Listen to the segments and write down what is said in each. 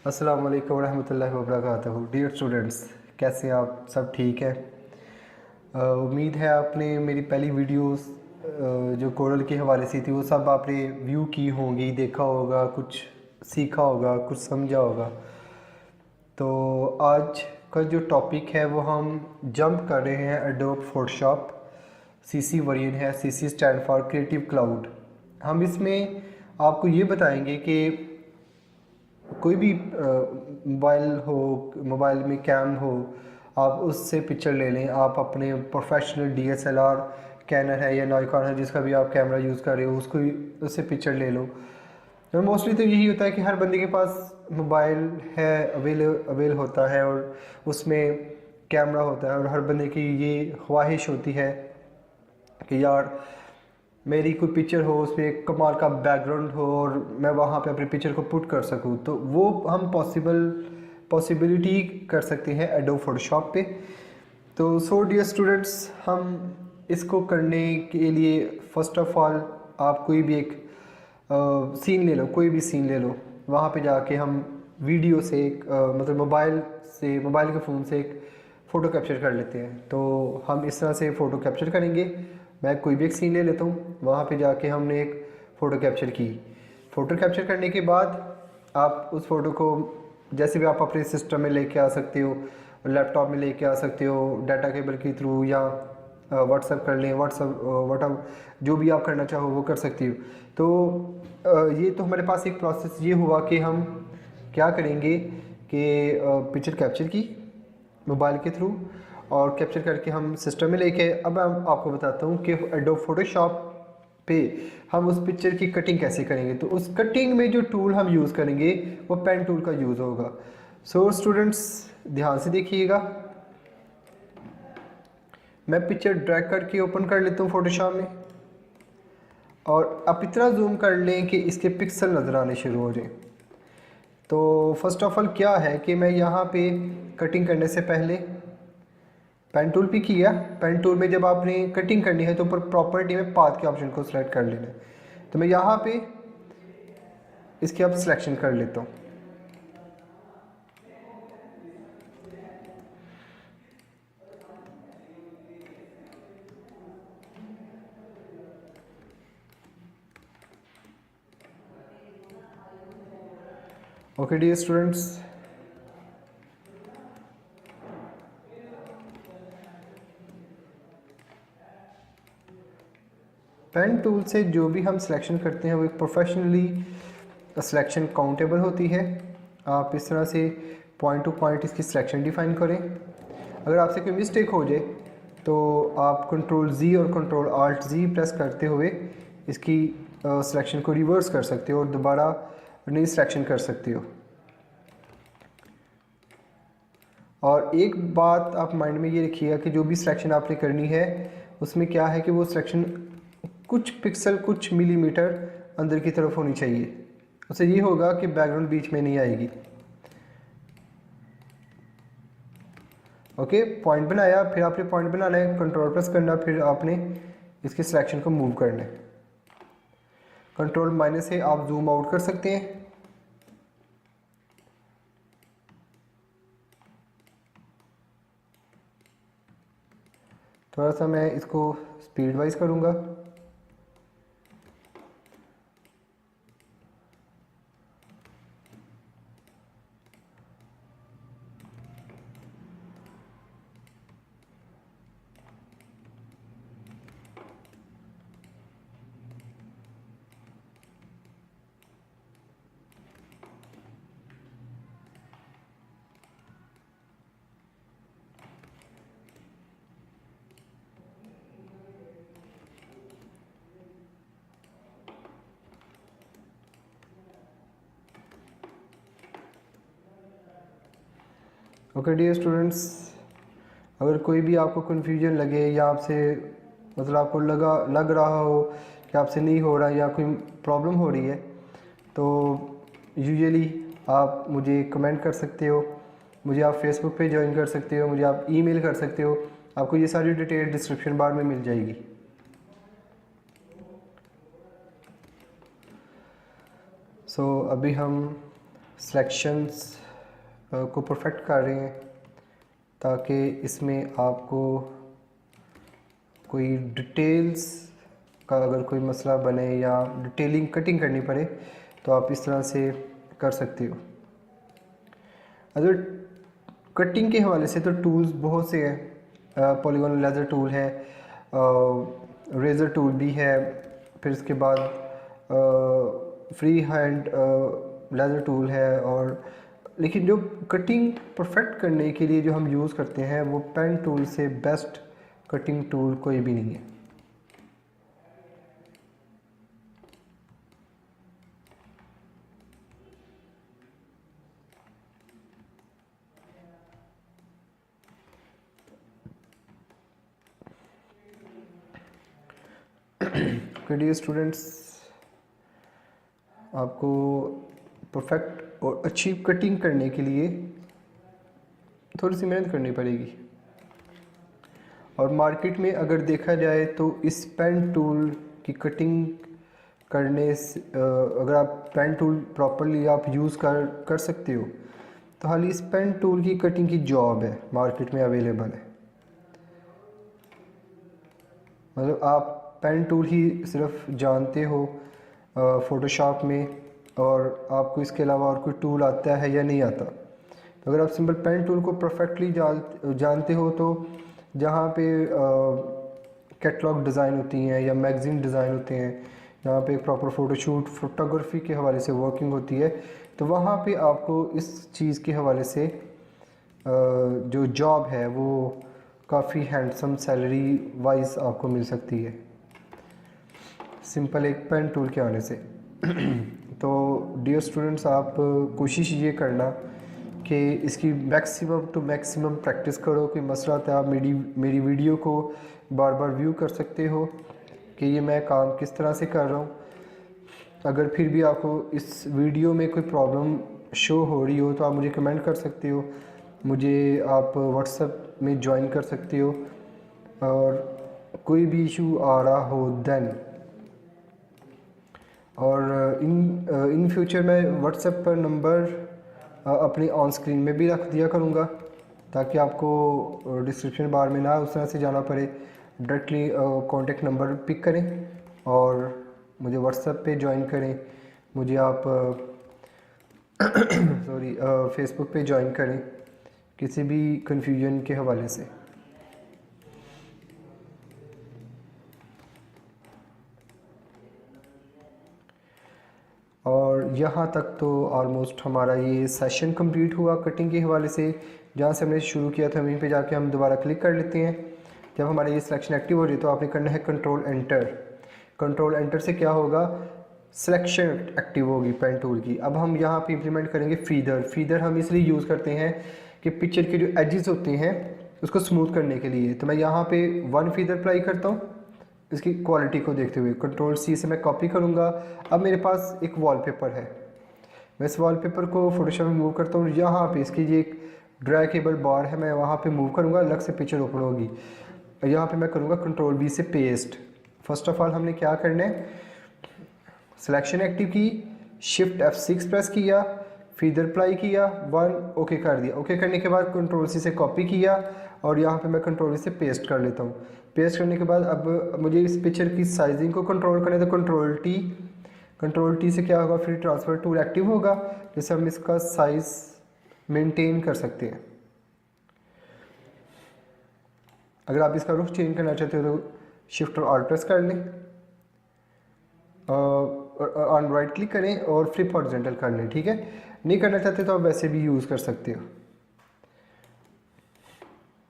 अस्सलाम वालेकुम रहमतुल्लाहि व बरकातहू। डियर स्टूडेंट्स, कैसे हैं आप? सब ठीक है। उम्मीद है आपने मेरी पहली वीडियोस जो कोरल के हवाले से थी वो सब आपने व्यू की होंगी, देखा होगा, कुछ सीखा होगा, कुछ समझा होगा। तो आज का जो टॉपिक है वो हम जंप कर रहे हैं एडोब फोटोशॉप सीसी वर्जन है। CC stand for creative cloud. हम इसमें आपको ये बताएंगे कि कोई भी मोबाइल हो, मोबाइल में कैम हो, आप उससे पिक्चर ले लें। आप अपने प्रोफेशनल डीएसएलआर कैनन है या नायकॉन है, जिसका भी आप कैमरा यूज़ कर रहे हो, उससे पिक्चर ले लो। तो मोस्टली तो यही होता है कि हर बंदे के पास मोबाइल है, अवेल होता है और उसमें कैमरा होता है, और हर बंदे की ये ख्वाहिश होती है कि यार मेरी कोई पिक्चर हो, उसमें एक कमाल का बैकग्राउंड हो और मैं वहाँ पे अपनी पिक्चर को पुट कर सकूँ। तो वो हम पॉसिबिलिटी कर सकते हैं एडोब फोटोशॉप पे। तो सो डियर स्टूडेंट्स, हम इसको करने के लिए फ़र्स्ट ऑफ़ ऑल आप कोई भी एक सीन ले लो, कोई भी सीन ले लो। वहाँ पे जाके हम वीडियो से मतलब मोबाइल के फ़ोन से एक फ़ोटो कैप्चर कर लेते हैं। तो हम इस तरह से फ़ोटो कैप्चर करेंगे। मैं कोई भी एक सीन ले लेता हूँ, वहाँ पे जाके हमने एक फ़ोटो कैप्चर की। फ़ोटो कैप्चर करने के बाद आप उस फ़ोटो को जैसे भी आप अपने सिस्टम में लेके आ सकते हो, लैपटॉप में लेके आ सकते हो, डाटा केबल के थ्रू, या व्हाट्सएप कर लें, व्हाट्सएप जो भी आप करना चाहो वो कर सकती हो। तो ये तो हमारे पास एक प्रोसेस ये हुआ कि हम क्या करेंगे कि पिक्चर कैप्चर की मोबाइल के थ्रू और कैप्चर करके हम सिस्टम में लेके। अब मैं आपको बताता हूँ कि एडोब फोटोशॉप पे हम उस पिक्चर की कटिंग कैसे करेंगे। तो उस कटिंग में जो टूल हम यूज़ करेंगे वो पेन टूल का यूज़ होगा। सो स्टूडेंट्स, ध्यान से देखिएगा। मैं पिक्चर ड्रैग करके ओपन कर लेता हूँ फोटोशॉप में, और आप इतना जूम कर लें कि इसके पिक्सल नज़र आने शुरू हो जाए। तो फर्स्ट ऑफ ऑल क्या है कि मैं यहाँ पे कटिंग करने से पहले पेन टूल पे किया। पेन टूल में जब आपने कटिंग करनी है तो ऊपर प्रॉपर्टी में पाथ के ऑप्शन को सिलेक्ट कर लेना है। तो मैं यहाँ पे इसकी अब सिलेक्शन कर लेता हूँ। Okay dear students, pen tool से जो भी हम सिलेक्शन करते हैं वो एक प्रोफेशनली सिलेक्शन काउंटेबल होती है। आप इस तरह से पॉइंट टू पॉइंट इसकी सिलेक्शन डिफाइन करें। अगर आपसे कोई मिस्टेक हो जाए तो आप कंट्रोल Z और कंट्रोल Alt Z प्रेस करते हुए इसकी सिलेक्शन को रिवर्स कर सकते हो और दोबारा नई सिलेक्शन कर सकते हो। और एक बात आप माइंड में ये रखिएगा कि जो भी सिलेक्शन आपने करनी है उसमें क्या है कि वो सिलेक्शन कुछ पिक्सल, कुछ मिलीमीटर अंदर की तरफ होनी चाहिए। उससे ये होगा कि बैकग्राउंड बीच में नहीं आएगी। ओके, पॉइंट बनाया, फिर आपने पॉइंट बनाना है, कंट्रोल प्रेस करना, फिर आपने इसके सिलेक्शन को मूव करना है। कंट्रोल माइनस से आप जूम आउट कर सकते हैं। थोड़ा सा मैं इसको स्पीड वाइज करूँगा। ओके डियर स्टूडेंट्स, अगर कोई भी आपको कन्फ्यूजन लगे या आपसे मतलब आपको लग रहा हो कि आपसे नहीं हो रहा या कोई प्रॉब्लम हो रही है, तो यूजुअली आप मुझे कमेंट कर सकते हो, मुझे आप फेसबुक पे ज्वाइन कर सकते हो, मुझे आप ईमेल कर सकते हो। आपको ये सारी डिटेल डिस्क्रिप्शन बार में मिल जाएगी। सो अभी हम सिलेक्शंस को परफेक्ट कर रहे हैं ताकि इसमें आपको कोई डिटेल्स का अगर कोई मसला बने या डिटेलिंग कटिंग करनी पड़े तो आप इस तरह से कर सकते हो। अगर कटिंग के हवाले से तो टूल्स बहुत से हैं, पॉलीगॉन लेज़र टूल है, रेज़र टूल भी है, फिर इसके बाद फ्री हैंड लेज़र टूल है, और लेकिन जो कटिंग परफेक्ट करने के लिए जो हम यूज़ करते हैं वो पेन टूल से बेस्ट कटिंग टूल कोई भी नहीं है। डियर स्टूडेंट्स, आपको परफेक्ट और अच्छी कटिंग करने के लिए थोड़ी सी मेहनत करनी पड़ेगी। और मार्केट में अगर देखा जाए तो इस पेन टूल की कटिंग करने से अगर आप पेन टूल प्रॉपरली आप यूज़ कर सकते हो तो हाल इस पेन टूल की कटिंग की जॉब है मार्केट में अवेलेबल है। मतलब आप पेन टूल ही सिर्फ जानते हो फ़ोटोशॉप में और आपको इसके अलावा और कोई टूल आता है या नहीं आता। तो अगर आप सिंपल पेन टूल को परफेक्टली जानते हो तो जहाँ पे कैटलॉग डिज़ाइन होती हैं या मैगज़ीन डिज़ाइन होते हैं, जहाँ पे एक प्रॉपर फ़ोटोशूट फोटोग्राफी के हवाले से वर्किंग होती है, तो वहाँ पे आपको इस चीज़ के हवाले से जो जॉब है वो काफ़ी हैंडसम सैलरी वाइज आपको मिल सकती है सिंपल एक पेन टूल के आने से। तो डियर स्टूडेंट्स, आप कोशिश ये करना कि इसकी मैक्सिमम टू मैक्सिमम प्रैक्टिस करो। कि मसला था, आप मेरी वीडियो को बार बार व्यू कर सकते हो कि ये मैं काम किस तरह से कर रहा हूँ। अगर फिर भी आपको इस वीडियो में कोई प्रॉब्लम शो हो रही हो तो आप मुझे कमेंट कर सकते हो, मुझे आप व्हाट्सएप में ज्वाइन कर सकते हो, और कोई भी इशू आ रहा हो देन। और इन फ्यूचर मैं व्हाट्सएप पर नंबर अपनी ऑन स्क्रीन में भी रख दिया करूँगा ताकि आपको डिस्क्रिप्शन बार में ना उस तरह से जाना पड़े, डायरेक्टली कॉन्टेक्ट नंबर पिक करें और मुझे व्हाट्सएप पे ज्वाइन करें, मुझे आप सॉरी फेसबुक पे ज्वाइन करें किसी भी कन्फ्यूजन के हवाले से। और यहाँ तक तो ऑलमोस्ट हमारा ये सेशन कंप्लीट हुआ कटिंग के हवाले से। जहाँ से हमने शुरू किया था वहीं पे जाके हम दोबारा क्लिक कर लेते हैं। जब हमारा ये सिलेक्शन एक्टिव हो रही है तो आपने करना है कंट्रोल एंटर। कंट्रोल एंटर से क्या होगा, सिलेक्शन एक्टिव होगी पेन टूल की। अब हम यहाँ पे इम्प्लीमेंट करेंगे फीदर। फीदर हम इसलिए यूज़ करते हैं कि पिक्चर के जो एजेस होते हैं उसको स्मूथ करने के लिए। तो मैं यहाँ पे 1 फीदर अप्लाई करता हूँ इसकी क्वालिटी को देखते हुए। कंट्रोल सी से मैं कॉपी करूँगा। अब मेरे पास एक वॉलपेपर है, मैं इस वॉलपेपर को फोटोशॉप में मूव करता हूँ। यहाँ पे इसकी ये एक ड्रैगेबल बार है, मैं वहाँ पे मूव करूँगा, अलग से पिक्चर ओपन होगी। यहाँ पे मैं करूँगा कंट्रोल वी से पेस्ट। फर्स्ट ऑफ ऑल हमने क्या करना है, सिलेक्शन एक्टिव की, शिफ्ट F6 प्रेस किया, फीदर अप्लाई किया, 1 ओके कर दिया। ओके करने के बाद कंट्रोल सी से कॉपी किया और यहाँ पे मैं कंट्रोल वी से पेस्ट कर लेता हूँ। पेस्ट करने के बाद अब मुझे इस पिक्चर की साइजिंग को कंट्रोल करना है तो कंट्रोल टी से क्या होगा, फिर ट्रांसफर टूल एक्टिव होगा जिससे हम इसका साइज मेंटेन कर सकते हैं। अगर आप इसका रुख चेंज करना चाहते हो तो शिफ्ट और ऑल्ट प्रेस कर लें, ऑन राइट क्लिक करें और फ्लिप हॉरिजॉन्टल कर लें। ठीक है, नहीं करना चाहते तो आप वैसे भी यूज़ कर सकते हो।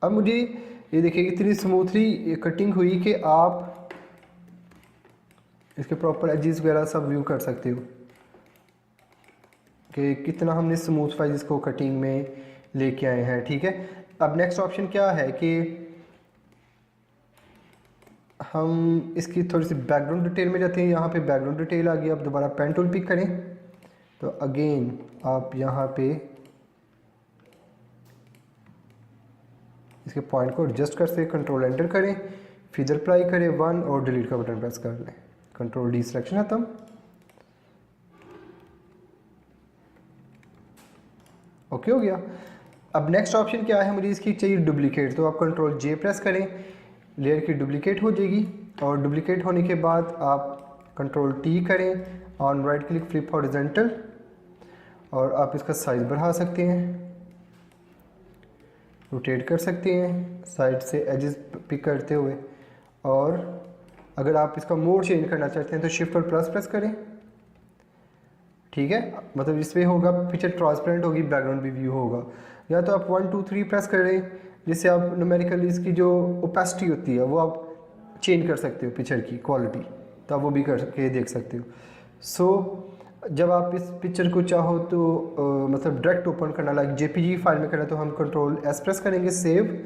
अब मुझे ये देखिए इतनी स्मूथली कटिंग हुई कि आप इसके प्रॉपर एजेस वगैरह सब व्यू कर सकते हो कि कितना हमने स्मूथ वाइज इसको कटिंग में लेके आए हैं। ठीक है, अब नेक्स्ट ऑप्शन क्या है कि हम इसकी थोड़ी सी बैकग्राउंड डिटेल में जाते हैं। यहाँ पे बैकग्राउंड डिटेल आ गई। अब दोबारा पेन टूल पिक करें तो अगेन आप यहाँ पे इसके पॉइंट को एडजस्ट कर से कंट्रोल एंटर करें, फीदर अप्लाई करें 1 और डिलीट का बटन प्रेस कर लें। कंट्रोल डी सिलेक्शन खत्म। ओके हो गया। अब नेक्स्ट ऑप्शन क्या है, मुझे इसकी चाहिए डुप्लीकेट, तो आप कंट्रोल जे प्रेस करें, लेयर की डुप्लीकेट हो जाएगी। और डुप्लीकेट होने के बाद आप कंट्रोल टी करें, on right click flip horizontal, और आप इसका साइज़ बढ़ा सकते हैं, रोटेट कर सकते हैं साइड से एजेस पिक करते हुए। और अगर आप इसका मोड चेंज करना चाहते हैं तो शिफ्ट और प्लस प्रेस करें, ठीक है। मतलब इसमें होगा पिक्चर ट्रांसपेरेंट होगी, बैकग्राउंड भी व्यू होगा। या तो आप 1 2 3 प्रेस करें, जिससे आप न्यूमेरिकली इसकी जो ओपेसिटी होती है वो आप चेंज कर सकते हो, पिक्चर की क्वालिटी, तो आप वो भी करके देख सकते हो। सो जब आप इस पिक्चर को चाहो तो मतलब डायरेक्ट ओपन करना, लाइक जेपीजी फाइल में करना, तो हम कंट्रोल एस प्रेस करेंगे सेव,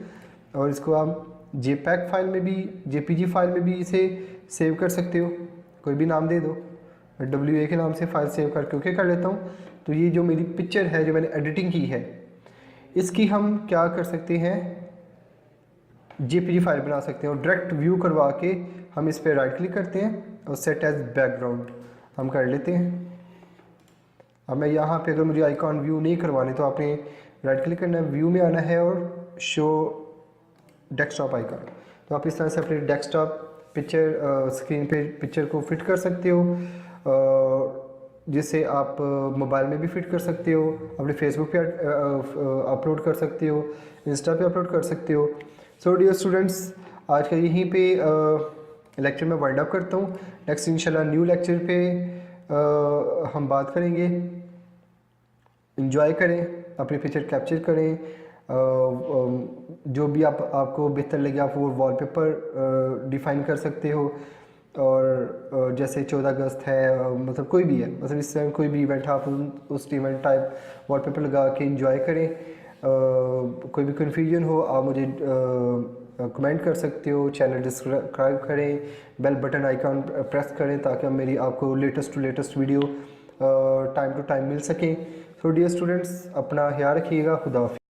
और इसको आप जेपैक फाइल में भी, जेपीजी फाइल में भी इसे सेव कर सकते हो, कोई भी नाम दे दो। WA के नाम से फाइल सेव करके ओके कर लेता हूँ। तो ये जो मेरी पिक्चर है जो मैंने एडिटिंग की है, इसकी हम क्या कर सकते हैं, जेपीजी फाइल बना सकते हैं, और डायरेक्ट व्यू करवा के हम इस पर राइट क्लिक करते हैं और सेट एज बैकग्राउंड हम कर लेते हैं। अब मैं यहाँ पे अगर मुझे आइकॉन व्यू नहीं करवाने तो आपने राइट क्लिक करना है, व्यू में आना है और शो डेस्कटॉप आइकॉन। तो आप इस तरह से अपने डेस्कटॉप पिक्चर स्क्रीन पे पिक्चर को फिट कर सकते हो, जिससे आप मोबाइल में भी फिट कर सकते हो, अपने फेसबुक पे अपलोड कर सकते हो, इंस्टा पे अपलोड कर सकते हो। सो डियर स्टूडेंट्स, आज का यहीं पे लेक्चर में वाइंड अप करता हूँ। नेक्स्ट इंशाल्लाह न्यू लेक्चर पे हम बात करेंगे। इंजॉय करें, अपनी पिक्चर कैप्चर करें, जो भी आपको बेहतर लगे आप वो वॉलपेपर डिफ़ाइन कर सकते हो। और जैसे 14 अगस्त है, मतलब कोई भी है, मतलब इस टाइम कोई भी इवेंट है, आप उस इवेंट टाइप वॉलपेपर लगा के इंजॉय करें। कोई भी कन्फ्यूजन हो आप मुझे कमेंट कर सकते हो, चैनल सब्सक्राइब करें, बेल बटन आइकॉन प्रेस करें ताकि मेरी आपको latest to latest video time to time मिल सकें। सो डियर स्टूडेंट्स, अपना ख्याल रखिएगा, खुदा हाफिज़।